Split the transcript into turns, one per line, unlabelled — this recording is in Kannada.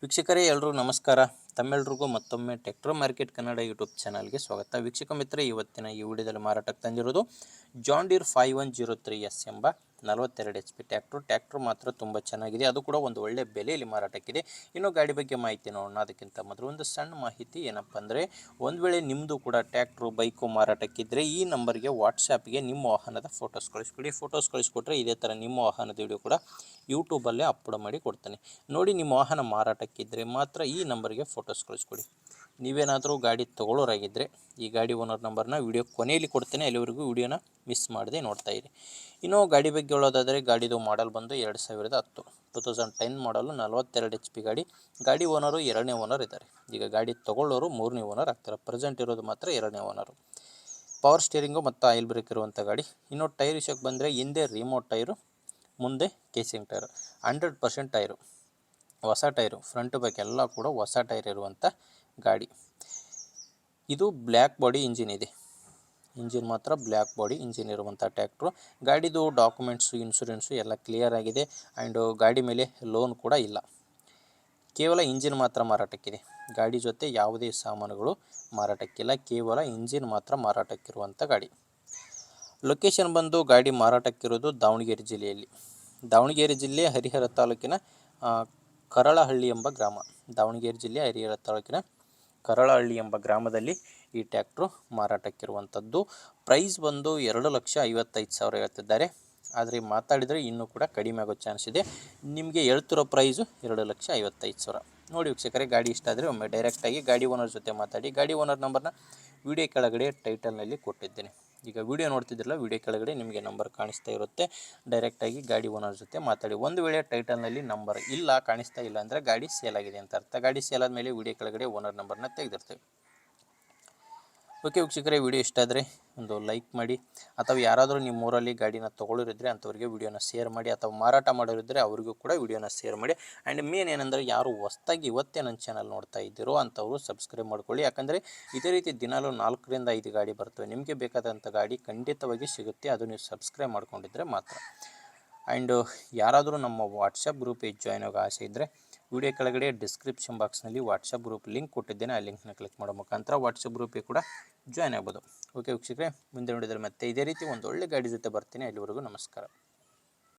ವೀಕ್ಷಕರೇ ಎಲ್ಲರಿಗೂ ನಮಸ್ಕಾರ. ತಮ್ಮೆಲ್ಲರಿಗೂ ಮತ್ತೊಮ್ಮೆ ಟ್ರ್ಯಾಕ್ಟರ್ ಮಾರ್ಕೆಟ್ ಕನ್ನಡ ಯೂಟ್ಯೂಬ್ ಚಾನಲ್ಗೆ ಸ್ವಾಗತ. ವೀಕ್ಷಕ ಮಿತ್ರ, ಇವತ್ತಿನ ಈ ವಿಡಿಯೋದಲ್ಲಿ ಮಾರಾಟಕ್ಕೆ ತಂದಿರೋದು ಜಾನ್ ಡೀರ್ 5103S ಎಂಬ 42 HP ಟ್ರ್ಯಾಕ್ಟರ್ ಮಾತ್ರ ತುಂಬ ಚೆನ್ನಾಗಿದೆ. ಅದು ಕೂಡ ಒಂದು ಒಳ್ಳೆ ಬೆಲೆಯಲ್ಲಿ ಮಾರಾಟಕ್ಕಿದೆ. ಇನ್ನು ಗಾಡಿ ಬಗ್ಗೆ ಮಾಹಿತಿ ನೋಡೋಣ. ಅದಕ್ಕಿಂತ ಮೊದಲು ಒಂದು ಸಣ್ಣ ಮಾಹಿತಿ ಏನಪ್ಪ ಅಂದರೆ, ಒಂದು ವೇಳೆ ನಿಮ್ಮದು ಕೂಡ ಟ್ರ್ಯಾಕ್ಟ್ರು ಬೈಕು ಮಾರಾಟಕ್ಕಿದ್ದರೆ ಈ ನಂಬರ್ಗೆ ವಾಟ್ಸಾಪ್ಗೆ ನಿಮ್ಮ ವಾಹನದ ಫೋಟೋಸ್ ಕಳಿಸ್ಕೊಡಿ. ಫೋಟೋಸ್ ಕಳಿಸ್ಕೊಟ್ರೆ ಇದೇ ಥರ ನಿಮ್ಮ ವಾಹನದ ವಿಡಿಯೋ ಕೂಡ ಯೂಟ್ಯೂಬಲ್ಲೇ ಅಪ್ಲೋಡ್ ಮಾಡಿ ಕೊಡ್ತೇನೆ. ನೋಡಿ, ನಿಮ್ಮ ವಾಹನ ಮಾರಾಟಕ್ಕಿದ್ದರೆ ಮಾತ್ರ ಈ ನಂಬರ್ಗೆ ಫೋಟೋಸ್ ಕಳಿಸ್ಕೊಡಿ. ನೀವೇನಾದರೂ ಗಾಡಿ ತೊಗೊಳ್ಳೋರಾಗಿದ್ದರೆ ಈ ಗಾಡಿ ಓನರ್ ನಂಬರ್ನ ವಿಡಿಯೋ ಕೊನೆಯಲ್ಲಿ ಕೊಡ್ತೇನೆ. ಅಲ್ಲಿವರೆಗೂ ವಿಡಿಯೋನ ಮಿಸ್ ಮಾಡದೆ ನೋಡ್ತಾ ಇರಿ. ಇನ್ನು ಗಾಡಿ ಬಗ್ಗೆ ಹೇಳೋದಾದರೆ, ಗಾಡಿದು ಮಾಡಲ್ ಬಂದು 2010 2010 ಮಾಡಲು 42 HP ಗಾಡಿ ಓನರು 2ನೇ ಓನರ್ ಇದ್ದಾರೆ. ಈಗ ಗಾಡಿ ತೊಗೊಳ್ಳೋರು 3ನೇ ಓನರ್ ಆಗ್ತಾರೆ. ಪ್ರೆಸೆಂಟ್ ಇರೋದು ಮಾತ್ರ 2ನೇ ಓನರು. ಪವರ್ ಸ್ಟೀರಿಂಗು ಮತ್ತು ಆಯಿಲ್ ಬ್ರೇಕ್ ಇರುವಂಥ ಗಾಡಿ. ಇನ್ನು ಟೈರ್ ವಿಷಯಕ್ಕೆ ಬಂದರೆ, ಹಿಂದೆ ರಿಮೋಟ್ ಟೈರು, ಮುಂದೆ ಕೇಸಿಂಗ್ ಟೈರು, 100% ಟೈರು, ಹೊಸ ಟೈರು, ಫ್ರಂಟ್ ಬ್ಯಾಕ್ ಎಲ್ಲ ಕೂಡ ಹೊಸ ಟೈರ್ ಇರುವಂಥ ಗಾಡಿ. ಇದು ಬ್ಲ್ಯಾಕ್ ಬಾಡಿ ಇಂಜಿನ್ ಇದೆ. ಇಂಜಿನ್ ಮಾತ್ರ ಬ್ಲ್ಯಾಕ್ ಬಾಡಿ ಇಂಜಿನ್ ಇರುವಂಥ ಟ್ರ್ಯಾಕ್ಟ್ರು. ಗಾಡಿದು ಡಾಕ್ಯುಮೆಂಟ್ಸು, ಇನ್ಶೂರೆನ್ಸು ಎಲ್ಲ ಕ್ಲಿಯರ್ ಆಗಿದೆ. ಆ್ಯಂಡು ಗಾಡಿ ಮೇಲೆ ಲೋನ್ ಕೂಡ ಇಲ್ಲ. ಕೇವಲ ಇಂಜಿನ್ ಮಾತ್ರ ಮಾರಾಟಕ್ಕಿದೆ. ಗಾಡಿ ಜೊತೆ ಯಾವುದೇ ಸಾಮಾನುಗಳು ಮಾರಾಟಕ್ಕಿಲ್ಲ. ಕೇವಲ ಇಂಜಿನ್ ಮಾತ್ರ ಮಾರಾಟಕ್ಕಿರುವಂಥ ಗಾಡಿ. ಲೊಕೇಶನ್ ಬಂದು ಗಾಡಿ ಮಾರಾಟಕ್ಕಿರೋದು ದಾವಣಗೆರೆ ಜಿಲ್ಲೆಯಲ್ಲಿ. ದಾವಣಗೆರೆ ಜಿಲ್ಲೆ ಹರಿಹರ ತಾಲೂಕಿನ ಕರಳಹಳ್ಳಿ ಎಂಬ ಗ್ರಾಮ. ದಾವಣಗೆರೆ ಜಿಲ್ಲೆ ಹರಿಹರ ತಾಲೂಕಿನ ಕರಳಹಳ್ಳಿ ಎಂಬ ಗ್ರಾಮದಲ್ಲಿ ಈ ಟ್ರ್ಯಾಕ್ಟ್ರು ಮಾರಾಟಕ್ಕಿರುವಂಥದ್ದು. ಪ್ರೈಸ್ ಬಂದು 2,55,000 ಹೇಳ್ತಿದ್ದಾರೆ. ಆದರೆ ಮಾತಾಡಿದರೆ ಇನ್ನೂ ಕೂಡ ಕಡಿಮೆ ಆಗೋ ಚಾನ್ಸ್ ಇದೆ. ನಿಮಗೆ ಹೇಳ್ತಿರೋ ಪ್ರೈಸು 2,55,000. ನೋಡಿ ವೀಕ್ಷಕರೇ, ಗಾಡಿ ಇಷ್ಟ ಆದರೆ ಒಮ್ಮೆ ಡೈರೆಕ್ಟಾಗಿ ಗಾಡಿ ಓನರ್ ಜೊತೆ ಮಾತಾಡಿ. ಗಾಡಿ ಓನರ್ ನಂಬರ್ನ ವಿಡಿಯೋ ಕೆಳಗಡೆ ಟೈಟಲ್ನಲ್ಲಿ ಕೊಟ್ಟಿದ್ದೇನೆ. ಈಗ ವಿಡಿಯೋ ನೋಡ್ತಿದ್ದಿರಲ್ಲ, ವಿಡಿಯೋ ಕೆಳಗಡೆ ನಿಮಗೆ ನಂಬರ್ ಕಾಣಿಸ್ತಾ ಇರುತ್ತೆ. ಡೈರೆಕ್ಟಾಗಿ ಗಾಡಿ ಓನರ್ ಜೊತೆ ಮಾತಾಡಿ. ಒಂದು ವೇಳೆ ಟೈಟಲ್ನಲ್ಲಿ ನಂಬರ್ ಇಲ್ಲ, ಕಾಣಿಸ್ತಾ ಇಲ್ಲ ಅಂದರೆ ಗಾಡಿ ಸೇಲ್ ಆಗಿದೆ ಅಂತ ಅರ್ಥ. ಗಾಡಿ ಸೇಲ್ ಆದಮೇಲೆ ವಿಡಿಯೋ ಕೆಳಗಡೆ ಓನರ್ ನಂಬರ್ನ ತೆಗೆದಿರ್ತೇವೆ. ಓಕೆ ವೀಕ್ಷಕರೇ, ವಿಡಿಯೋ ಇಷ್ಟ ಆದರೆ ಒಂದು ಲೈಕ್ ಮಾಡಿ. ಅಥವಾ ಯಾರಾದರೂ ನಿಮ್ಮ ಊರಲ್ಲಿ ಗಾಡಿನ ತೊಗೊಳ್ಳೋರಿದ್ದರೆ ಅಂಥವ್ರಿಗೆ ವಿಡಿಯೋನ ಶೇರ್ ಮಾಡಿ. ಅಥವಾ ಮಾರಾಟ ಮಾಡೋರಿದ್ದರೆ ಅವರಿಗೂ ಕೂಡ ವಿಡಿಯೋನ ಶೇರ್ ಮಾಡಿ. ಆ್ಯಂಡ್ ಮೇನ್ ಏನಂದರೆ, ಯಾರು ಹೊಸ್ದಾಗಿ ಇವತ್ತೇ ನನ್ನ ಚಾನಲ್ ನೋಡ್ತಾ ಇದ್ದೀರೋ ಅಂಥವರು ಸಬ್ಸ್ಕ್ರೈಬ್ ಮಾಡ್ಕೊಳ್ಳಿ. ಯಾಕಂದರೆ ಇದೇ ರೀತಿ ದಿನಾಲೂ 4ರಿಂದ 5 ಗಾಡಿ ಬರ್ತವೆ. ನಿಮಗೆ ಬೇಕಾದಂಥ ಗಾಡಿ ಖಂಡಿತವಾಗಿ ಸಿಗುತ್ತೆ. ಅದು ನೀವು ಸಬ್ಸ್ಕ್ರೈಬ್ ಮಾಡ್ಕೊಂಡಿದ್ದರೆ ಮಾತ್ರ. ಆ್ಯಂಡ್ ಯಾರಾದರೂ ನಮ್ಮ ವಾಟ್ಸಪ್ ಗ್ರೂಪಿಗೆ ಜಾಯ್ನ್ ಆಗೋ ಆಸೆ ಇದ್ದರೆ, ವಿಡಿಯೋ ಕೆಳಗಡೆ ಡಿಸ್ಕ್ರಿಪ್ಷನ್ ಬಾಕ್ಸ್ನಲ್ಲಿ ವಾಟ್ಸಪ್ ಗ್ರೂಪ್ ಲಿಂಕ್ ಕೊಟ್ಟಿದ್ದೇನೆ. ಆ ಲಿಂಕ್ನ ಕ್ಲಿಕ್ ಮಾಡೋ ಮುಖಾಂತರ ವಾಟ್ಸಪ್ ಗ್ರೂಪಿಗೆ ಕೂಡ ಜಾಯ್ನ್ ಆಗ್ಬೋದು. ಓಕೆ ವೀಕ್ಷಕರೇ, ಮುಂದೆ ನೋಡಿದರೆ ಮತ್ತೆ ಇದೇ ರೀತಿ ಒಂದು ಒಳ್ಳೆ ಗಾಡಿ ಜೊತೆ ಬರ್ತೀನಿ. ಅಲ್ಲಿವರೆಗೂ ನಮಸ್ಕಾರ.